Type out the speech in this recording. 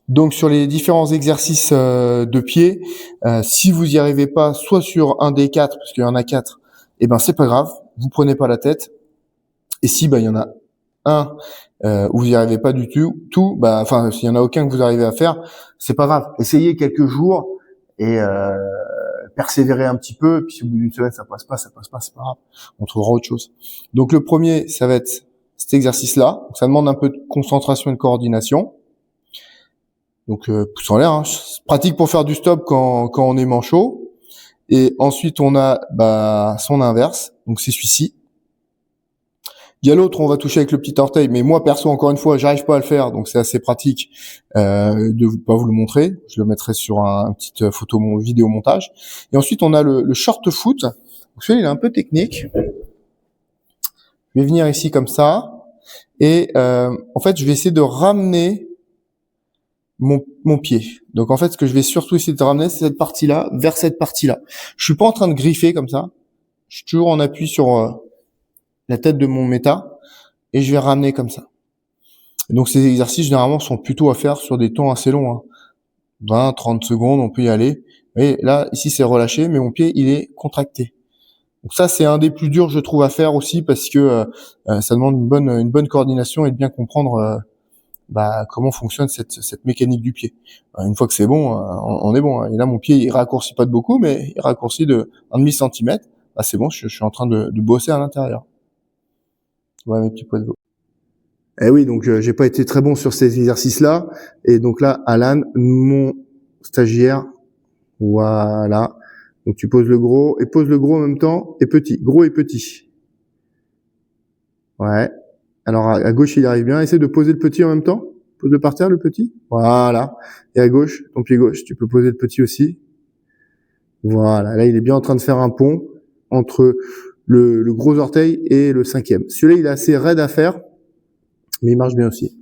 Donc sur les différents exercices de pied, si vous y arrivez pas, soit sur un des quatre, parce qu'il y en a quatre, eh ben c'est pas grave, vous prenez pas la tête. Et si il y en a un où vous y arrivez pas du tout, enfin s'il y en a aucun que vous arrivez à faire, c'est pas grave. Essayez quelques jours et persévérez un petit peu. Et puis si au bout d'une semaine ça passe pas, c'est pas grave. On trouvera autre chose. Donc le premier, ça va être cet exercice-là. Ça demande un peu de concentration et de coordination. Donc pouce en l'air, hein. C'est pratique pour faire du stop quand on est manchot. Et ensuite on a son inverse, donc c'est celui-ci. Il y a l'autre, on va toucher avec le petit orteil, mais moi perso, encore une fois, j'arrive pas à le faire, donc c'est assez pratique de pas vous le montrer. Je le mettrai sur une petite photo vidéo montage. Et ensuite on a le short foot. Donc celui-là il est un peu technique. Je vais venir ici comme ça et en fait je vais essayer de ramener mon pied. Donc en fait, ce que je vais surtout essayer de ramener, c'est cette partie-là vers cette partie-là. Je suis pas en train de griffer comme ça. Je suis toujours en appui sur la tête de mon méta et je vais ramener comme ça. Et donc ces exercices généralement sont plutôt à faire sur des temps assez longs, hein. 20, 30 secondes, on peut y aller. Et là, ici c'est relâché, mais mon pied il est contracté. Donc ça c'est un des plus durs je trouve à faire aussi parce que ça demande une bonne coordination et de bien comprendre comment fonctionne cette mécanique du pied. Une fois que c'est bon, on est bon. Et là, mon pied, il raccourcit pas de beaucoup, mais il raccourcit de 1,5 cm. C'est bon, je suis en train de bosser à l'intérieur. Ouais, mes petits poids de veau. Eh oui, donc j'ai pas été très bon sur ces exercices-là. Et donc là, Alan, mon stagiaire, voilà. Donc tu poses le gros, et pose le gros en même temps, et petit. Gros et petit. Ouais. Alors à gauche, il arrive bien. Essaie de poser le petit en même temps. Pose-le par terre, le petit. Voilà. Et à gauche, ton pied gauche, tu peux poser le petit aussi. Voilà. Là, il est bien en train de faire un pont entre le gros orteil et le cinquième. Celui-là, il est assez raide à faire, mais il marche bien aussi.